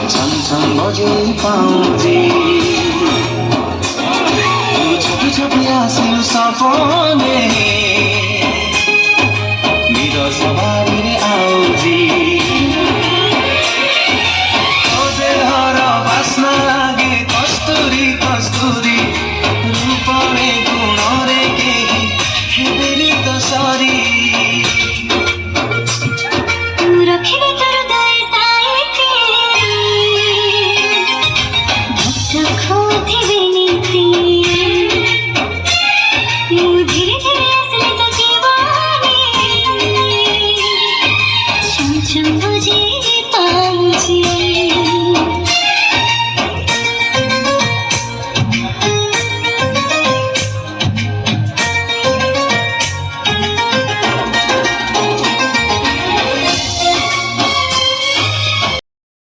छम छम बजे पाउँजी छोटी छोटी आसिल सपने मेरो सवारी आउँजी